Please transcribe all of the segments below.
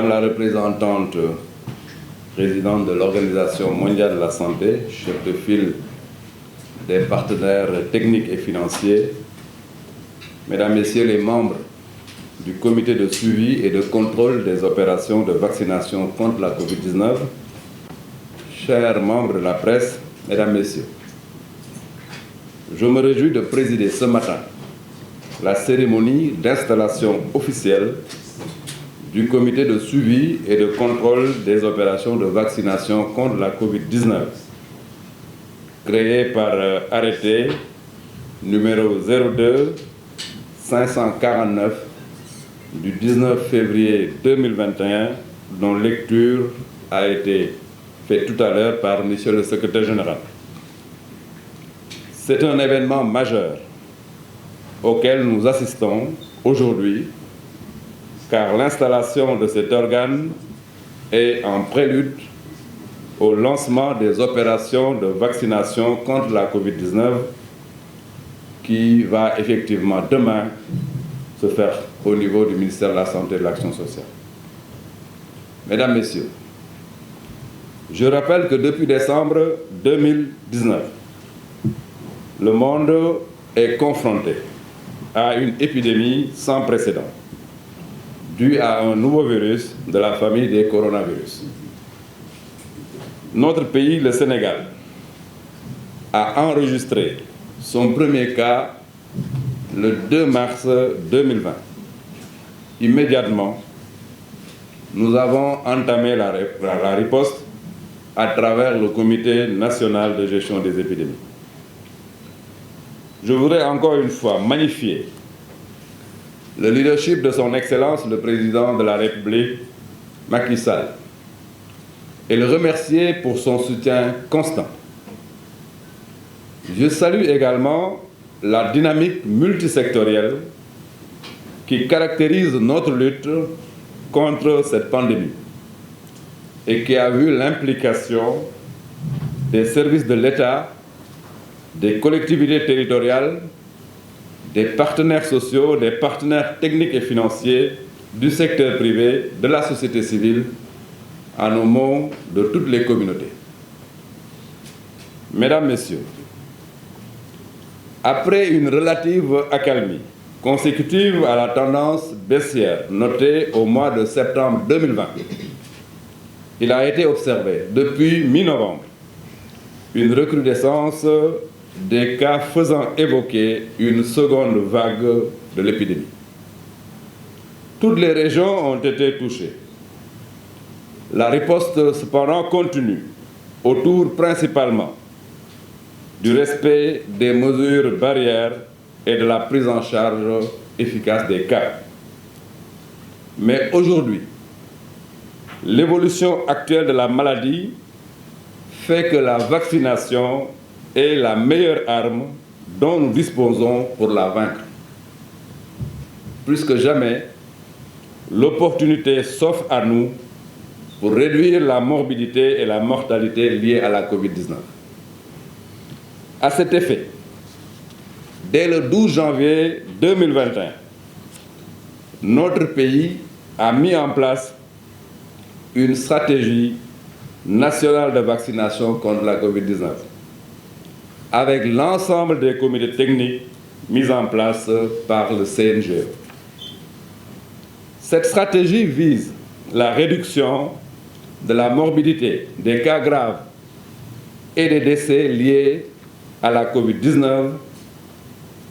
Madame la représentante présidente de l'Organisation mondiale de la santé, chef de file des partenaires techniques et financiers, Mesdames, Messieurs les membres du comité de suivi et de contrôle des opérations de vaccination contre la COVID-19, chers membres de la presse, Mesdames, Messieurs, je me réjouis de présider ce matin la cérémonie d'installation officielle du comité de suivi et de contrôle des opérations de vaccination contre la COVID-19, créé par arrêté numéro 02-549 du 19 février 2021, dont lecture a été faite tout à l'heure par Monsieur le Secrétaire général. C'est un événement majeur auquel nous assistons aujourd'hui, car l'installation de cet organe est en prélude au lancement des opérations de vaccination contre la COVID-19 qui va effectivement demain se faire au niveau du ministère de la Santé et de l'Action sociale. Mesdames, Messieurs, je rappelle que depuis décembre 2019, le monde est confronté à une épidémie sans précédent, due à un nouveau virus de la famille des coronavirus. Notre pays, le Sénégal, a enregistré son premier cas le 2 mars 2020. Immédiatement, nous avons entamé la riposte à travers le Comité national de gestion des épidémies. Je voudrais encore une fois magnifier le leadership de son Excellence, le Président de la République, Macky Sall, et le remercier pour son soutien constant. Je salue également la dynamique multisectorielle qui caractérise notre lutte contre cette pandémie et qui a vu l'implication des services de l'État, des collectivités territoriales, des partenaires sociaux, des partenaires techniques et financiers, du secteur privé, de la société civile, en un mot de toutes les communautés. Mesdames, Messieurs, après une relative accalmie consécutive à la tendance baissière notée au mois de septembre 2020, il a été observé depuis mi-novembre une recrudescence des cas faisant évoquer une seconde vague de l'épidémie. Toutes les régions ont été touchées. La riposte, cependant, continue, autour principalement du respect des mesures barrières et de la prise en charge efficace des cas. Mais aujourd'hui, l'évolution actuelle de la maladie fait que la vaccination est la meilleure arme dont nous disposons pour la vaincre. Plus que jamais, l'opportunité s'offre à nous pour réduire la morbidité et la mortalité liées à la COVID-19. À cet effet, dès le 12 janvier 2021, notre pays a mis en place une stratégie nationale de vaccination contre la COVID-19, avec l'ensemble des comités techniques mis en place par le CNGE. Cette stratégie vise la réduction de la morbidité, des cas graves et des décès liés à la COVID-19,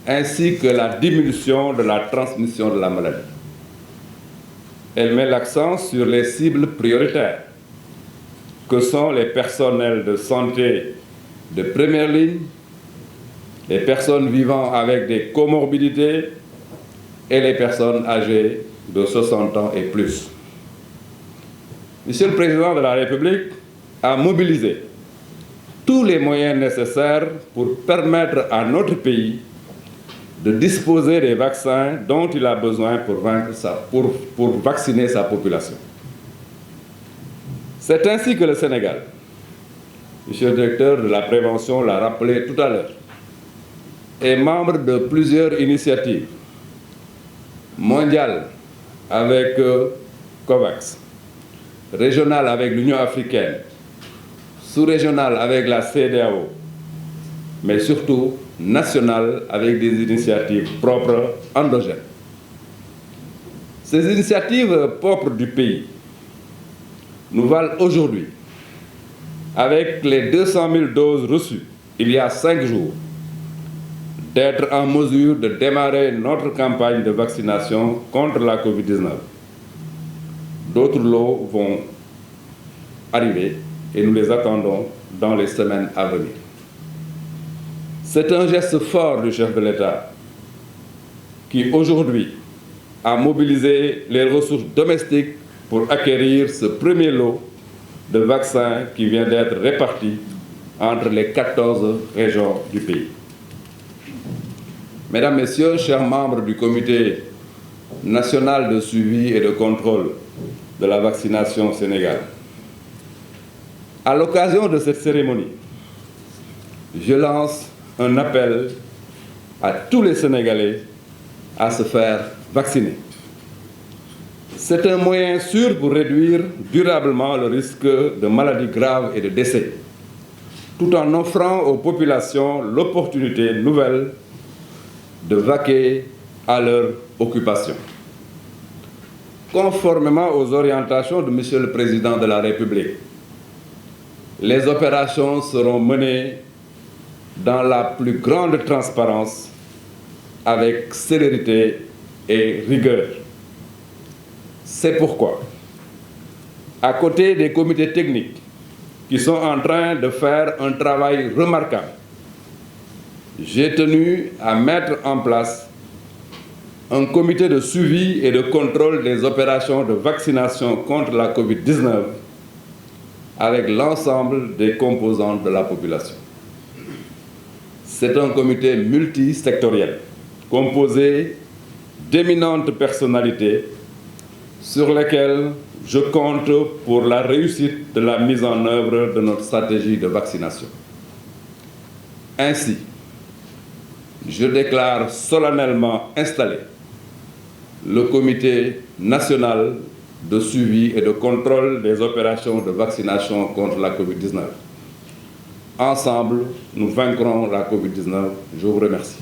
ainsi que la diminution de la transmission de la maladie. Elle met l'accent sur les cibles prioritaires, que sont les personnels de santé de première ligne, les personnes vivant avec des comorbidités et les personnes âgées de 60 ans et plus. Monsieur le Président de la République a mobilisé tous les moyens nécessaires pour permettre à notre pays de disposer des vaccins dont il a besoin pour vacciner sa population. C'est ainsi que le Sénégal, Monsieur le directeur de la prévention l'a rappelé tout à l'heure, est membre de plusieurs initiatives mondiales avec COVAX, régionale avec l'Union africaine, sous-régionale avec la CEDEAO, mais surtout nationale avec des initiatives propres endogènes. Ces initiatives propres du pays nous valent aujourd'hui, avec les 200 000 doses reçues il y a 5 jours, d'être en mesure de démarrer notre campagne de vaccination contre la Covid-19. D'autres lots vont arriver et nous les attendons dans les semaines à venir. C'est un geste fort du chef de l'État qui, aujourd'hui, a mobilisé les ressources domestiques pour acquérir ce premier lot de vaccins qui vient d'être réparti entre les 14 régions du pays. Mesdames, Messieurs, chers membres du Comité national de suivi et de contrôle de la vaccination au Sénégal, à l'occasion de cette cérémonie, je lance un appel à tous les Sénégalais à se faire vacciner. C'est un moyen sûr pour réduire durablement le risque de maladies graves et de décès, tout en offrant aux populations l'opportunité nouvelle de vaquer à leur occupation. Conformément aux orientations de Monsieur le Président de la République, les opérations seront menées dans la plus grande transparence, avec célérité et rigueur. C'est pourquoi, à côté des comités techniques qui sont en train de faire un travail remarquable, j'ai tenu à mettre en place un comité de suivi et de contrôle des opérations de vaccination contre la Covid-19 avec l'ensemble des composantes de la population. C'est un comité multisectoriel composé d'éminentes personnalités sur lesquelles je compte pour la réussite de la mise en œuvre de notre stratégie de vaccination. Ainsi, je déclare solennellement installé le Comité national de suivi et de contrôle des opérations de vaccination contre la Covid-19. Ensemble, nous vaincrons la Covid-19. Je vous remercie.